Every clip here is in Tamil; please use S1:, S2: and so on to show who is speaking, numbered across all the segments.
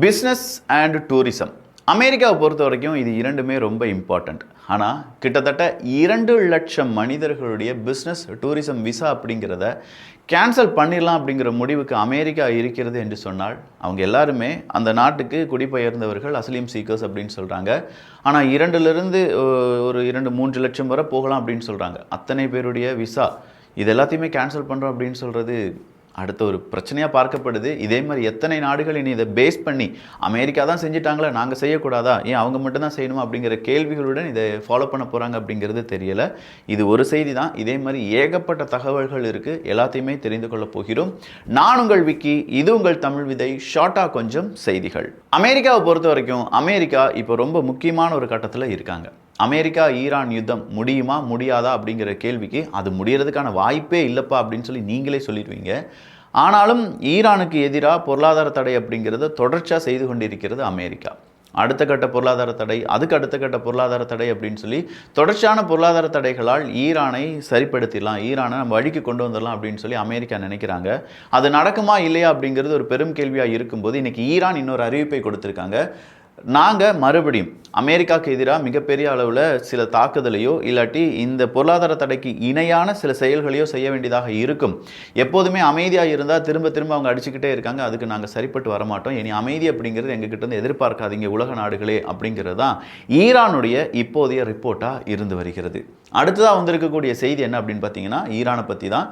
S1: Business and tourism. அமெரிக்காவை பொறுத்த வரைக்கும் இது இரண்டுமே ரொம்ப இம்பார்ட்டண்ட். ஆனால் கிட்டத்தட்ட 2 லட்சம் மனிதர்களுடைய பிஸ்னஸ் டூரிசம் விசா அப்படிங்கிறத கேன்சல் பண்ணிடலாம் அப்படிங்கிற முடிவுக்கு அமெரிக்கா இருக்கிறது என்று சொன்னால் அவங்க எல்லாருமே அந்த நாட்டுக்கு குடிபெயர்ந்தவர்கள், அஸ்லீம் சீக்கர்ஸ் அப்படின்னு சொல்கிறாங்க. ஆனால் 2லிருந்து ஒரு 2-3 லட்சம் வரை போகலாம் அப்படின்னு சொல்கிறாங்க. அத்தனை பேருடைய விசா இது எல்லாத்தையுமே கேன்சல் பண்ணுறோம் அப்படின்னு சொல்கிறது அடுத்த ஒரு பிரச்சனையாக பார்க்கப்படுது. இதே மாதிரி எத்தனை நாடுகள் இனி இதை பேஸ் பண்ணி அமெரிக்கா தான் செஞ்சுட்டாங்களா, நாங்கள் செய்யக்கூடாதா, ஏன் அவங்க மட்டும்தான் செய்யணுமா அப்படிங்கிற கேள்விகளுடன் இதை ஃபாலோ பண்ண போகிறாங்க அப்படிங்கிறது தெரியலை. இது ஒரு செய்தி தான். இதே மாதிரி ஏகப்பட்ட தகவல்கள் இருக்குது. எல்லாத்தையுமே தெரிந்து கொள்ளப் போகிறோம். நான் உங்கள் விக்கி, இது உங்கள் தமிழ் விதை. ஷார்ட்டாக கொஞ்சம் செய்திகள். அமெரிக்காவை பொறுத்த வரைக்கும் அமெரிக்கா இப்போ ரொம்ப முக்கியமான ஒரு கட்டத்தில் இருக்காங்க. அமெரிக்கா ஈரான் யுத்தம் முடியுமா முடியாதா அப்படிங்கிற கேள்விக்கு அது முடியறதுக்கான வாய்ப்பே இல்லைப்பா அப்படின்னு சொல்லி நீங்களே சொல்லிடுவீங்க. ஆனாலும் ஈரானுக்கு எதிராக பொருளாதார தடை அப்படிங்கிறத தொடர்ச்சியாக செய்து கொண்டிருக்கிறது அமெரிக்கா. அடுத்த கட்ட பொருளாதார தடை, அதுக்கு அடுத்த கட்ட பொருளாதார தடை அப்படின்னு சொல்லி தொடர்ச்சியான பொருளாதார தடைகளால் ஈரானை சரிப்படுத்திடலாம், ஈரானை நம்ம வழிக்கு கொண்டு வந்துடலாம் அப்படின்னு சொல்லி அமெரிக்கா நினைக்கிறாங்க. அது நடக்குமா இல்லையா அப்படிங்கிறது ஒரு பெரும் கேள்வியாக இருக்கும்போது இன்றைக்கி ஈரான் இன்னொரு அறிவிப்பை கொடுத்துருக்காங்க. நாங்கள் மறுபடியும் அமெரிக்காவுக்கு எதிராக மிகப்பெரிய அளவில் சில தாக்குதலையோ இல்லாட்டி இந்த பொருளாதார தடைக்கு இணையான சில செயல்களையோ செய்ய வேண்டியதாக இருக்கும். எப்போதுமே அமைதியாக இருந்தால் திரும்ப திரும்ப அவங்க அடிச்சுக்கிட்டே இருக்காங்க. அதுக்கு நாங்கள் சரிப்பட்டு வரமாட்டோம். இனி அமைதி அப்படிங்கிறது எங்ககிட்ட வந்து எதிர்பார்க்காதீங்க உலக நாடுகளே அப்படிங்கிறது தான் ஈரானுடைய இப்போதைய ரிப்போர்ட்டாக இருந்து வருகிறது. அடுத்ததாக வந்திருக்கக்கூடிய செய்தி என்ன அப்படின்னு பார்த்தீங்கன்னா ஈரானை பற்றி தான்.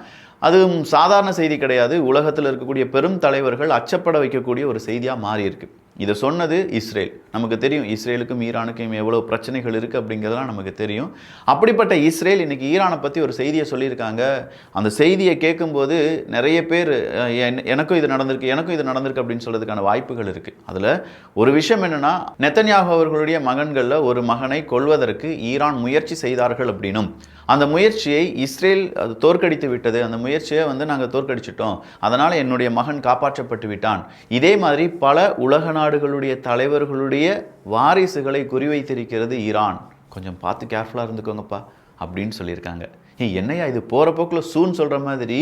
S1: அதுவும் சாதாரண செய்தி கிடையாது. உலகத்தில் இருக்கக்கூடிய பெரும் தலைவர்கள் அச்சப்பட வைக்கக்கூடிய ஒரு செய்தியாக மாறி இருக்கு. இதை சொன்னது இஸ்ரேல். நமக்கு தெரியும் இஸ்ரேலுக்கும் ஈரானுக்கும் எவ்வளோ பிரச்சனைகள் இருக்குது அப்படிங்கிறதுலாம் நமக்கு தெரியும். அப்படிப்பட்ட இஸ்ரேல் இன்றைக்கி ஈரானை பற்றி ஒரு செய்தியை சொல்லியிருக்காங்க. அந்த செய்தியை கேட்கும்போது நிறைய பேர் எனக்கும் இது நடந்திருக்கு அப்படின்னு சொல்கிறதுக்கான வாய்ப்புகள் இருக்குது. அதில் ஒரு விஷயம் என்னென்னா, நெத்தன்யாகு அவர்களுடைய மகன்களில் ஒரு மகனை கொல்வதற்கு ஈரான் முயற்சி செய்தார்கள் அப்படின்னும் அந்த முயற்சியை இஸ்ரேல் அது தோற்கடித்து விட்டது, அந்த முயற்சியை நாங்கள் தோற்கடிச்சிட்டோம், அதனால் என்னுடைய மகன் காப்பாற்றப்பட்டு விட்டான். இதே மாதிரி பல உலக நாடுகளுடைய தலைவர்களுடைய வாரிசுகளை குறிவைத்திருக்கிறது ஈரான். கொஞ்சம் பார்த்து கேர்ஃபுல்லாக இருந்துக்கோங்கப்பா அப்படின்னு சொல்லியிருக்காங்க. என்னையா இது போகிற போக்கில் சூன் சொல்கிற மாதிரி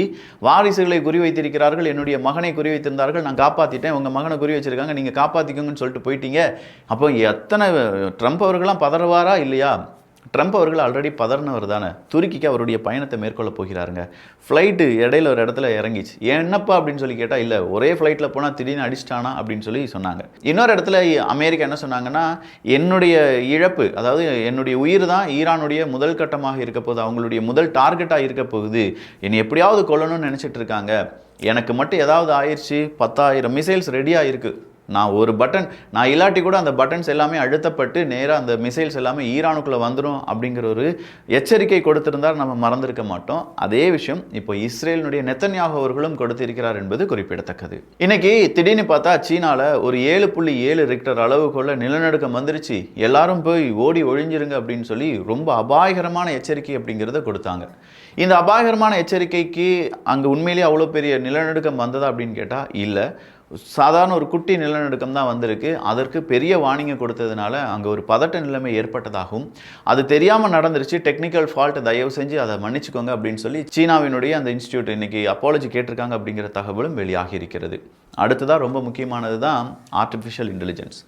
S1: வாரிசுகளை குறிவைத்திருக்கிறார்கள், என்னுடைய மகனை குறிவைத்திருந்தார்கள், நான் காப்பாற்றிட்டேன், உங்கள் மகனை குறி வச்சிருக்காங்க, நீங்கள் காப்பாற்றிக்கோங்கன்னு சொல்லிட்டு போயிட்டீங்க. அப்போ எத்தனை ட்ரம்ப் அவர்களாம் பதறுவாரா இல்லையா? ட்ரம்ப் அவர்கள் ஆல்ரெடி பதறினவர் தானே. துருக்கிக்கு அவருடைய பயணத்தை மேற்கொள்ள போகிறாருங்க. ஃப்ளைட்டு இடையில ஒரு இடத்துல இறங்கிச்சு. என்னப்பா அப்படின்னு சொல்லி கேட்டால், இல்லை ஒரே ஃப்ளைட்டில் போனால் திடீர்னு அடிச்சிட்டானா அப்படின்னு சொல்லி சொன்னாங்க. இன்னொரு இடத்துல அமெரிக்கா என்ன சொன்னாங்கன்னா, என்னுடைய இழப்பு, அதாவது என்னுடைய உயிர் தான் ஈரானுடைய முதல் கட்டமாக இருக்க போகுது, அவங்களுடைய முதல் டார்கெட்டாக இருக்க போகுது, என்னை எப்படியாவது கொல்லணும்னு நினச்சிட்டு இருக்காங்க, எனக்கு மட்டும் ஏதாவது ஆயிடுச்சு 10,000 மிசைல்ஸ் ரெடியாக இருக்குது, நான் ஒரு பட்டன் நான் இல்லாட்டி கூட அந்த பட்டன்ஸ் எல்லாமே அழுத்தப்பட்டு நேராக அந்த மிசைல்ஸ் எல்லாமே ஈரானுக்குள்ளே வந்துடும் அப்படிங்கிற ஒரு எச்சரிக்கை கொடுத்திருந்தால் நம்ம மறந்திருக்க மாட்டோம். அதே விஷயம் இப்போ இஸ்ரேலினுடைய நெத்தன்யாகு அவர்களும் கொடுத்திருக்கிறார் என்பது குறிப்பிடத்தக்கது. இன்னைக்கு திடீர்னு பார்த்தா சீனாவில் ஒரு 7.7 ரிக்டர் அளவுக்குள்ள நிலநடுக்கம் வந்துருச்சு, எல்லாரும் போய் ஓடி ஒழிஞ்சிருங்க அப்படின்னு சொல்லி ரொம்ப அபாயகரமான எச்சரிக்கை அப்படிங்கிறத கொடுத்தாங்க. இந்த அபாயகரமான எச்சரிக்கைக்கு அங்கே உண்மையிலேயே அவ்வளோ பெரிய நிலநடுக்கம் வந்ததா அப்படின்னு கேட்டால் இல்லை, சாதாரண ஒரு குட்டி நிலநடுக்கம் தான் வந்திருக்கு. அதற்கு பெரிய வார்னிங்கை கொடுத்ததுனால அங்கே ஒரு பதட்ட நிலைமை ஏற்பட்டதாகவும், அது தெரியாமல் நடந்துருச்சு, டெக்னிக்கல் ஃபால்ட், தயவு செஞ்சு அதை மன்னிச்சுக்கோங்க அப்படின்னு சொல்லி சீனாவினுடைய அந்த இன்ஸ்டியூட் இன்னைக்கு அப்பாலஜி கேட்டிருக்காங்க அப்படிங்கிற தகவலும் வெளியாகி இருக்கிறது. அடுத்ததாக ரொம்ப முக்கியமானது தான் ஆர்டிஃபிஷியல் இன்டெலிஜென்ஸ்.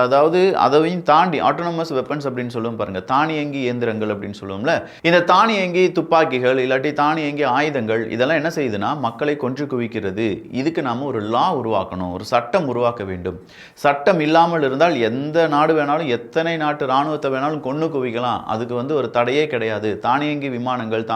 S1: அதாவது அதையும் தாண்டி ஆட்டோனமஸ் வெப்பன்ஸ் அப்படின்னு சொல்லுவோம் பாருங்க, தானியங்கி இயந்திரங்கள் அப்படின்னு சொல்லுவோம்ல. இந்த தானியங்கி துப்பாக்கிகள் இல்லாட்டி தானியங்கி ஆயுதங்கள் இதெல்லாம் என்ன செய்யுதுன்னா மக்களை கொன்று குவிக்கிறது. இதுக்கு நாம் ஒரு லா உருவாக்கணும், ஒரு சட்டம் உருவாக்க வேண்டும். சட்டம் இல்லாமல் இருந்தால் எந்த நாடு வேணாலும் எத்தனை நாட்டு இராணுவத்தை வேணாலும் கொன்று குவிக்கலாம். அதுக்கு ஒரு தடையே கிடையாது. தானியங்கி விமானங்கள்,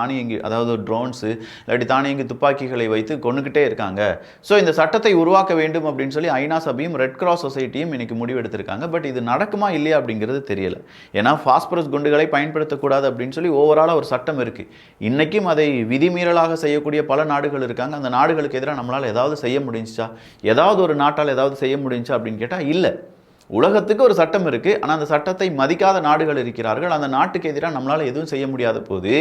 S1: அதாவது ட்ரோன்ஸு இல்லாட்டி தானியங்கி துப்பாக்கிகளை வைத்து கொண்டுகிட்டே இருக்காங்க. ஸோ இந்த சட்டத்தை உருவாக்க வேண்டும் அப்படின்னு சொல்லி ஐநா சபையும் ரெட் கிராஸ் சொசைட்டியும் இன்னைக்கு முடிவெடுத்திருக்காங்க. பட் இது நடக்குமா இல்லையா அப்படிங்கிறது தெரியல. ஏன்னா பாஸ்பரஸ் குண்டுகளை பயன்படுத்தக்கூடாது அப்படின்னு சொல்லி ஓவராலாக ஒரு சட்டம் இருக்கு. இன்னைக்கும் அதை விதிமீறலாக செய்யக்கூடிய பல நாடுகள் இருக்காங்க. அந்த நாடுகளுக்கு எதிராக நம்மளால் ஏதாவது செய்ய முடிஞ்சுச்சா, ஏதாவது ஒரு நாட்டால் ஏதாவது செய்ய முடிஞ்சுச்சா அப்படின்னு கேட்டால் இல்லை. உலகத்துக்கு ஒரு சட்டம் இருக்குது, ஆனால் அந்த சட்டத்தை மதிக்காத நாடுகள் இருக்கிறார்கள். அந்த நாட்டுக்கு எதிராக நம்மளால் எதுவும் செய்ய முடியாத போது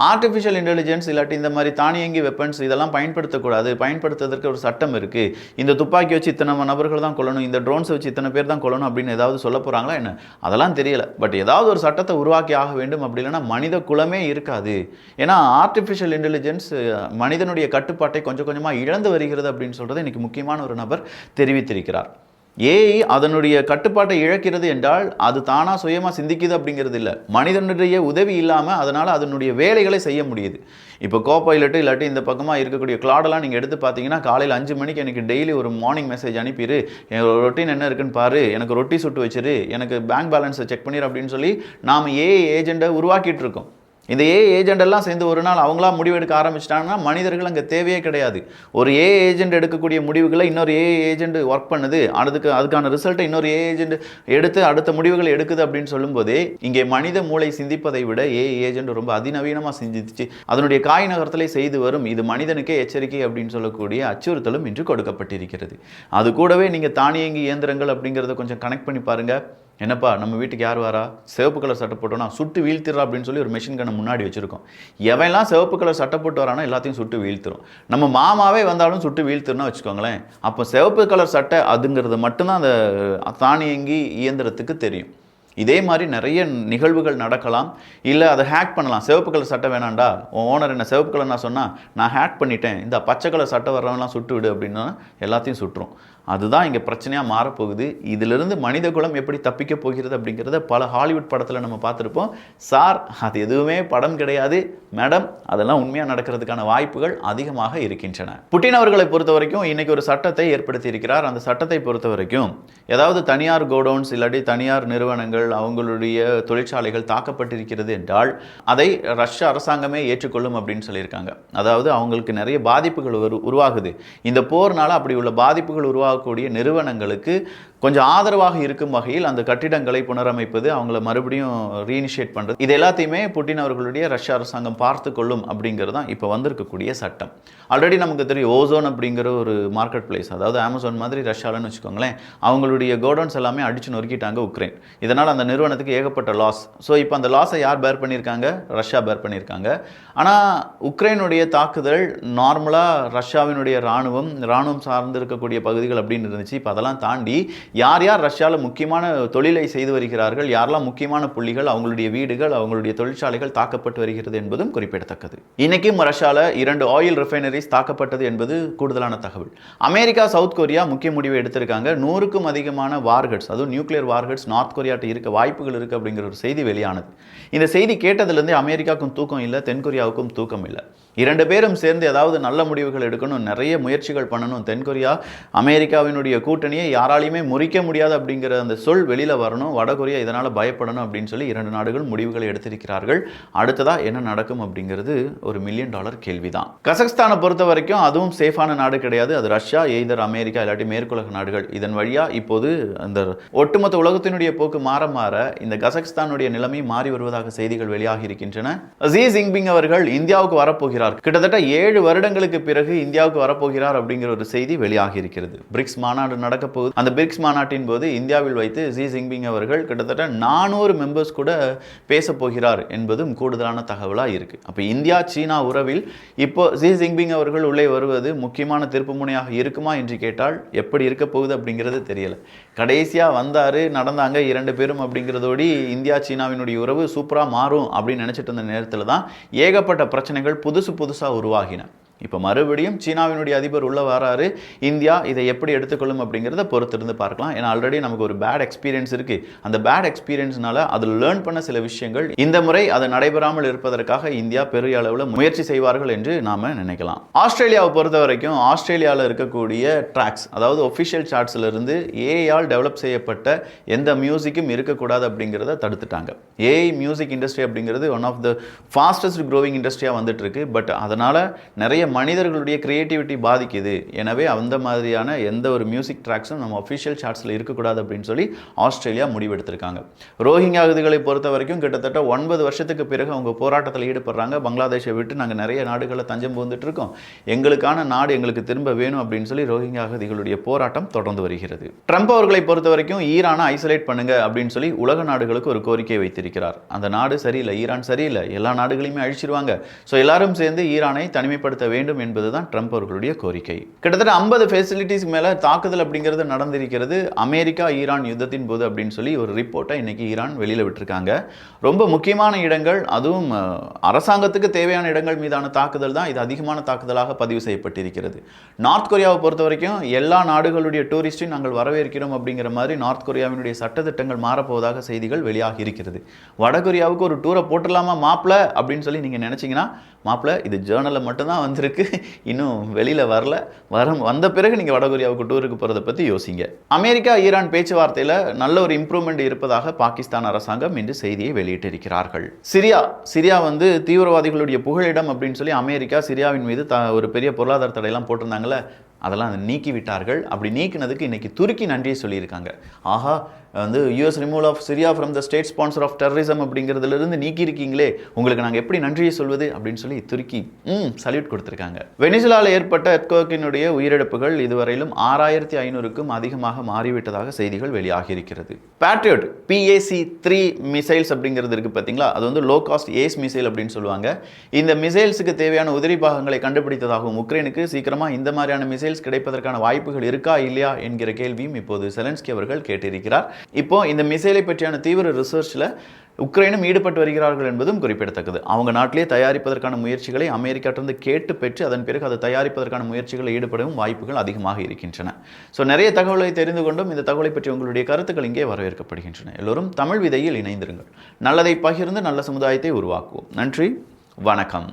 S1: ஆர்டிஃபிஷியல் இன்டெலிஜென்ஸ் இல்லாட்டி இந்த மாதிரி தானியங்கி வெப்பன்ஸ் இதெல்லாம் பயன்படுத்தக்கூடாது, பயன்படுத்துவதற்கு ஒரு சட்டம் இருக்குது, இந்த துப்பாக்கி வச்சு இத்தனை நபர்கள் தான் கொள்ளணும், இந்த ட்ரோன்ஸை வச்சு இத்தனை பேர் தான் கொள்ளணும் அப்படின்னு ஏதாவது சொல்ல போகிறாங்களா என்ன? அதெல்லாம் தெரியல. பட் ஏதாவது ஒரு சட்டத்தை உருவாக்கி ஆக வேண்டும். அப்படி இல்லைன்னா மனித குலமே இருக்காது. ஏன்னா ஆர்டிஃபிஷியல் இன்டெலிஜென்ஸ் மனிதனுடைய கட்டுப்பாட்டை கொஞ்சம் கொஞ்சமாக இழந்து வருகிறது அப்படின்னு சொல்கிறது இன்னைக்கு முக்கியமான ஒரு நபர் தெரிவித்திருக்கிறார். ஏஐ அதனுடைய கட்டுப்பாட்டை இழக்கிறது என்றால் அது தானாக சுயமாக சிந்திக்குது அப்படிங்கிறது இல்லை, மனிதனுடைய உதவி இல்லாமல் அதனால் அதனுடைய வேலைகளை செய்ய முடியுது. இப்போ கோபைலட்டு இல்லாட்டி இந்த பக்கமாக இருக்கக்கூடிய கிளாடெல்லாம் நீங்கள் எடுத்து பார்த்தீங்கன்னா காலையில் 5 மணிக்கு எனக்கு டெய்லி ஒரு மார்னிங் மெசேஜ் அனுப்பிடு, என்னோட ரொட்டீன் என்ன இருக்குன்னு பாரு, எனக்கு ரொட்டி சுட்டு வச்சிரு, எனக்கு பேங்க் பேலன்ஸை செக் பண்ணிடு அப்படின்னு சொல்லி நாம் ஏஐ ஏஜெண்ட்டை உருவாக்கிட்டு இருக்கோம். இந்த ஏஐ ஏஜெண்ட் எல்லாம் சேர்ந்து ஒரு நாள் அவங்களா முடிவெடுக்க ஆரம்பிச்சிட்டாங்கன்னா மனிதர்கள் அங்கே தேவையே கிடையாது. ஒரு ஏஐ ஏஜெண்ட் எடுக்கக்கூடிய முடிவுகளை இன்னொரு ஏஐ ஏஜெண்ட் ஒர்க் பண்ணுது, அதுக்கான ரிசல்ட்டை இன்னொரு ஏஐ ஏஜெண்ட் எடுத்து அடுத்த முடிவுகளை எடுக்குது அப்படின்னு சொல்லும்போதே இங்கே மனித மூளை சிந்திப்பதை விட ஏஐ ஏஜெண்ட் ரொம்ப அதிநவீனமாக சிந்திச்சு அதனுடைய காய் நகரத்திலே செய்து வரும். இது மனிதனுக்கே எச்சரிக்கை அப்படின்னு சொல்லக்கூடிய அச்சுறுத்தலும் இன்று கொடுக்கப்பட்டிருக்கிறது. அது கூடவே நீங்கள் தானியங்கி இயந்திரங்கள் அப்படிங்கிறத கொஞ்சம் கனெக்ட் பண்ணி பாருங்கள். என்னப்பா நம்ம வீட்டுக்கு யார் வரா, சிவப்பு கலர் சட்டை போட்டோன்னா சுட்டு வீழ்த்திடுறா அப்படின்னு சொல்லி ஒரு மெஷின் கண்ணை முன்னாடி வச்சுருக்கோம். எவெல்லாம் சிவப்பு கலர் சட்டை போட்டு வரானோ எல்லாத்தையும் சுட்டு வீழ்த்திரும். நம்ம மாமாவே வந்தாலும் சுட்டு வீழ்த்திருன்னா வச்சுக்கோங்களேன். அப்போ சிவப்பு கலர் சட்டை அதுங்கிறது மட்டும்தான் அந்த தானியங்கி இயந்திரத்துக்கு தெரியும். இதே மாதிரி நிறைய நிகழ்வுகள் நடக்கலாம். இல்லை அதை ஹேக் பண்ணலாம். சிவப்பு கலர் சட்டை வேணாண்டா, ஓனர் என்ன சிவப்பு கலர் நான் சொன்னால் நான் ஹேக் பண்ணிட்டேன், இந்த பச்சை கலர் சட்டை வர்றவங்களாம் சுட்டு விடு அப்படின்னா எல்லாத்தையும் சுட்டுரும். அதுதான் இங்கே பிரச்சனையாக மாறப்போகுது. இதிலிருந்து மனித குலம் எப்படி தப்பிக்க போகிறது அப்படிங்கிறத பல ஹாலிவுட் படத்தில் நம்ம பார்த்துருப்போம். சார் அது எதுவுமே படம் கிடையாது மேடம், அதெல்லாம் உண்மையாக நடக்கிறதுக்கான வாய்ப்புகள் அதிகமாக இருக்கின்றன. புட்டின் அவர்களை பொறுத்த வரைக்கும் இன்றைக்கி ஒரு சட்டத்தை ஏற்படுத்தி இருக்கிறார். அந்த சட்டத்தை பொறுத்த வரைக்கும் ஏதாவது தனியார் கோடவுன்ஸ் இல்லாட்டி தனியார் நிறுவனங்கள் அவங்களுடைய தொழிற்சாலைகள் தாக்கப்பட்டிருக்கிறது என்றால் அதை ரஷ்ய அரசாங்கமே ஏற்றுக்கொள்ளும் அப்படின்னு சொல்லியிருக்காங்க. அதாவது அவங்களுக்கு நிறைய பாதிப்புகள் உருவாகுது. இந்த போர்னால அப்படி உள்ள பாதிப்புகள் உருவாகக்கூடிய நிறுவனங்களுக்கு கொஞ்சம் ஆதரவாக இருக்கும் வகையில் அந்த கட்டிடங்களை புனரமைப்பது, அவங்கள மறுபடியும் ரீஇனிஷியேட் பண்ணுறது, இது எல்லாத்தையுமே புட்டின் அவர்களுடைய ரஷ்ய அரசாங்கம் பார்த்து கொள்ளும் அப்படிங்கிறது தான் இப்போ வந்திருக்கக்கூடிய சட்டம். ஆல்ரெடி நமக்கு தெரியும் ஓசோன் அப்படிங்கிற ஒரு மார்க்கெட் பிளேஸ், அதாவது அமேசான் மாதிரி ரஷ்யாலன்னு வச்சுக்கோங்களேன், அவங்களுடைய கோடவுன்ஸ் எல்லாமே அடிச்சு நொறுக்கிட்டாங்க உக்ரைன். இதனால் அந்த நிறுவனத்துக்கு ஏகப்பட்ட லாஸ். ஸோ இப்போ அந்த லாஸை யார் பேர் பண்ணியிருக்காங்க? ரஷ்யா பேர் பண்ணியிருக்காங்க. ஆனால் உக்ரைனுடைய தாக்குதல் நார்மலாக ரஷ்யாவினுடைய இராணுவம் சார்ந்து இருக்கக்கூடிய பகுதிகள் அப்படின்னு இருந்துச்சு. இப்போ அதெல்லாம் தாண்டி யார் யார் ரஷ்யாவில் முக்கியமான தொழிலை செய்து வருகிறார்கள், யாரெல்லாம் முக்கியமான புள்ளிகள், அவங்களுடைய வீடுகள், அவங்களுடைய தொழிற்சாலைகள் தாக்கப்பட்டு வருகிறது என்பதும் குறிப்பிடத்தக்கது. இன்னைக்கும் ரஷ்யாவில் 2 ஆயில் ரிஃபைனரிஸ் தாக்கப்பட்டது என்பது கூடுதலான தகவல். அமெரிக்கா, சவுத் கொரியா முக்கிய முடிவை எடுத்திருக்காங்க. 100க்கும் அதிகமான வார்ஹெட்ஸ், அதுவும் நியூக்ளியர் வார்ஹெட்ஸ் நார்த் கொரியாட்ட இருக்க வாய்ப்புகள் இருக்குது அப்படிங்கிற ஒரு செய்தி வெளியானது. இந்த செய்தி கேட்டதுலேருந்தே அமெரிக்காவுக்கும் தூக்கம் இல்லை, தென்கொரியாவுக்கும் தூக்கம் இல்லை. 2 பேரும் சேர்ந்து ஏதாவது நல்ல முடிவுகள் எடுக்கணும், நிறைய முயற்சிகள் பண்ணணும். தென்கொரியா அமெரிக்காவினுடைய கூட்டணியை யாராலையுமே முறிக்க முடியாது அப்படிங்கிற அந்த சொல் வெளியில் வரணும். வடகொரியா இதனால் பயப்படணும் அப்படின்னு சொல்லி 2 நாடுகள் முடிவுகளை எடுத்திருக்கிறார்கள். அடுத்ததாக என்ன நடக்கும் அப்படிங்கிறது ஒரு $1 மில்லியன் கேள்வி தான். கசக்ஸ்தானை பொறுத்த வரைக்கும் அதுவும் சேஃபான நாடு கிடையாது. அது ரஷ்யா, எய்தர் அமெரிக்கா இல்லாட்டி மேற்குலக நாடுகள். இதன் வழியாக இப்போது அந்த ஒட்டுமொத்த உலகத்தினுடைய போக்கு மாற மாற இந்த கசக்ஸ்தானுடைய நிலைமை மாறி வருவதாக செய்திகள் வெளியாகி இருக்கின்றன. ஜி ஜின்பிங் அவர்கள் இந்தியாவுக்கு வரப்போகிறார். கிட்டத்தட்ட 7 வருடங்களுக்கு பிறகு இந்தியாவுக்கு வரப்போகிறார் அப்படிங்கிற ஒரு செய்தி வெளியாகி இருக்கிறது. பிரிக்ஸ் மாநாடு நடக்க போகுது. அந்த பிரிக்ஸ் மாநாட்டின் போது இந்தியாவில் வைத்து ஜி ஜின்பிங் அவர்கள் கிட்டத்தட்ட 400 மெம்பர்ஸ் கூட பேச போகிறார் என்பதும் கூடுதலான தகவலாக இருக்கு. அப்போ இந்தியா சீனா உறவில் இப்போ ஜி ஜின்பிங் அவர்கள் உள்ளே வருவது முக்கியமான திருப்பு முனையாக இருக்குமா என்று கேட்டால் எப்படி இருக்க போகுது அப்படிங்கிறது தெரியல. கடைசியாக வந்தார், நடந்தாங்க 2 பேரும் அப்படிங்கிறதோடி இந்தியா சீனாவினுடைய உறவு சூப்பராக மாறும் அப்படின்னு நினச்சிட்டு இருந்த நேரத்தில் தான் ஏகப்பட்ட பிரச்சனைகள் புதுசாக உருவாகின. இப்போ மறுபடியும் சீனாவினுடைய அதிபர் உள்ள வராரு. இந்தியா இதை எப்படி எடுத்துக்கொள்ளும் அப்படிங்கிறத பொறுத்திருந்து பார்க்கலாம். ஏன்னா ஆல்ரெடி நமக்கு ஒரு பேட் எக்ஸ்பீரியன்ஸ் இருக்குது. அந்த பேட் எக்ஸ்பீரியன்ஸ்னால அதில் லேர்ன் பண்ண சில விஷயங்கள் இந்த முறை அது நடைபெறாமல் இருப்பதற்காக இந்தியா பெரிய அளவில் முயற்சி செய்வார்கள் என்று நாம் நினைக்கலாம். ஆஸ்திரேலியாவை பொறுத்த வரைக்கும் ஆஸ்திரேலியாவில் இருக்கக்கூடிய ட்ராக்ஸ், அதாவது ஒஃபிஷியல் சார்ட்ஸிலிருந்து ஏஐயால் டெவலப் செய்யப்பட்ட எந்த மியூசிக்கும் இருக்கக்கூடாது அப்படிங்கிறத தடுத்துட்டாங்க. ஏஐ மியூசிக் இண்டஸ்ட்ரி அப்படிங்கிறது one of the fastest growing இண்டஸ்ட்ரியாக வந்துட்டு இருக்கு. பட் அதனால் நிறைய மனிதர்களுடைய கிரியேட்டிவிட்டி பாதிக்குது, எனவே அந்த மாதிரியான எந்த ஒரு மியூசிக் ட்ராக்ஸும் நம்ம அஃபிஷியல் சார்ட்ஸில் இருக்கக்கூடாது அப்படின்னு சொல்லி ஆஸ்திரேலியா முடிவெடுத்திருக்காங்க. ரோஹிங்யா அகதிகளை பொறுத்த வரைக்கும் கிட்டத்தட்ட 9 வருஷத்துக்கு பிறகு அவங்க போராட்டத்தில் ஈடுபடுறாங்க. பங்களாதேஷை விட்டு நாங்கள் நிறைய நாடுகளில் தஞ்சம் புகுந்துட்டு இருக்கோம், எங்களுக்கான நாடு எங்களுக்கு திரும்ப வேணும் அப்படின்னு சொல்லி ரோஹிங்யா அகதிகளுடைய போராட்டம் தொடர்ந்து வருகிறது. ட்ரம்ப் அவர்களை பொறுத்த வரைக்கும் ஈரானை ஐசோலேட் பண்ணுங்க அப்படின்னு சொல்லி உலக நாடுகளுக்கு ஒரு கோரிக்கை வைத்திருக்கிறார். அந்த நாடு சரியில்லை, ஈரான் சரியில்லை, எல்லா நாடுகளையுமே அழிச்சிருவாங்க, ஸோ எல்லாரும் சேர்ந்து ஈரானை தனிமைப்படுத்த வேண்டும் என்பதுதான் ட்ரம்ப் அவர்களுடைய கோரிக்கை. கிட்டத்தட்ட 50 ஃபெசிலிட்டிஸ் மேலே தாக்குதல் அப்படிங்கிறது நடந்திருக்கிறது அமெரிக்கா ஈரான் யுத்தத்தின் போது அப்படின்னு சொல்லி ஒரு ரிப்போர்ட்டை இன்னைக்கு ஈரான் வெளியில் விட்டுருக்காங்க. ரொம்ப முக்கியமான இடங்கள், அதுவும் அரசாங்கத்துக்கு தேவையான இடங்கள் மீதான தாக்குதல் தான் இது அதிகமான தாக்குதலாக பதிவு செய்யப்பட்டிருக்கிறது. நார்த் கொரியாவை பொறுத்த வரைக்கும் எல்லா நாடுகளுடைய டூரிஸ்டையும் நாங்கள் வரவேற்கிறோம் அப்படிங்கிற மாதிரி நார்த் கொரியாவினுடைய சட்டத்திட்டங்கள் மாறப்போவதாக செய்திகள் வெளியாகி இருக்கிறது. வடகொரியாவுக்கு ஒரு டூரை போட்டுடலாமா மாப்பிள அப்படின்னு சொல்லி நீங்கள் நினச்சிங்கன்னா, மாப்பிள இது ஜேர்னலில் மட்டும்தான் வந்திருக்கு, இன்னும் வெளியில் வரல, வந்த பிறகு நீங்கள் வடகொரியாவுக்கு டூருக்கு போகிறத பற்றி யோசிங்க. அமெரிக்கா ஈரான் பேச்சுவார்த்தையில் நல்ல ஒரு இம்ப்ரூவ்மெண்ட் இருப்பதாக பாகிஸ்தான் அரசாங்கம் இன்று செய்தியை வெளியிட்டிருக்கிறார்கள். சிரியா வந்து தீவிரவாதிகளுடைய புகலிடம் அப்படின்னு சொல்லி அமெரிக்கா சிரியாவின் மீது ஒரு பெரிய பொருளாதார தடையெல்லாம் போட்டிருந்தாங்களே, அதெல்லாம் நீக்கி விட்டார்கள். அப்படி நீக்கினதுக்கு இன்னைக்கு துருக்கி நன்றியை சொல்லியிருக்காங்க. ஆஹா, வந்து US removal of Syria from the state sponsor of terrorism அப்படிங்கிறதுலேருந்து நீக்கியிருக்கீங்களே, உங்களுக்கு நாங்கள் எப்படி நன்றியை சொல்வது அப்படின்னு சொல்லி துருக்கி சல்யூட் கொடுத்துருக்காங்க. வெனிசுலாவில் ஏற்பட்ட எர்த்குவேக்கினுடைய உயிரிழப்புகள் இதுவரையிலும் 6500க்கும் அதிகமாக மாறிவிட்டதாக செய்திகள் வெளியாகி இருக்கிறது. பேட்ரியாட் PAC-3 மிசைல்ஸ் அப்படிங்கிறது இருக்குது பார்த்தீங்களா, அது வந்து லோ காஸ்ட் ஏஸ் மிசைல் அப்படின்னு சொல்லுவாங்க. இந்த மிசைல்ஸுக்கு தேவையான உதிரி பாகங்களை கண்டுபிடித்ததாகவும் உக்ரைனுக்கு சீக்கிரமாக இந்த மாதிரியான மிசைல்ஸ் கிடைப்பதற்கான வாய்ப்புகள் இருக்கா இல்லையா என்கிற கேள்வியும் இப்போது செலன்ஸ்கி அவர்கள் கேட்டிருக்கிறார். இப்போ இந்த மிசைலை பற்றியான தீவிர ரிசர்ச்சில் உக்ரைனும் ஈடுபட்டு வருகிறார்கள் என்பதும் குறிப்பிடத்தக்கது. அவங்க நாட்டிலே தயாரிப்பதற்கான முயற்சிகளை அமெரிக்காட்டிலிருந்து கேட்டு பெற்று அதன் பிறகு அதை தயாரிப்பதற்கான முயற்சிகளில் ஈடுபடவும் வாய்ப்புகள் அதிகமாக இருக்கின்றன. ஸோ நிறைய தகவலை தெரிந்து கொண்டும் இந்த தகவலை பற்றி உங்களுடைய கருத்துக்கள் இங்கே வரவேற்கப்படுகின்றன. எல்லோரும் தமிழ் விதையில் இணைந்திருங்கள். நல்லதை பகிர்ந்து நல்ல சமுதாயத்தை உருவாக்குவோம். நன்றி, வணக்கம்.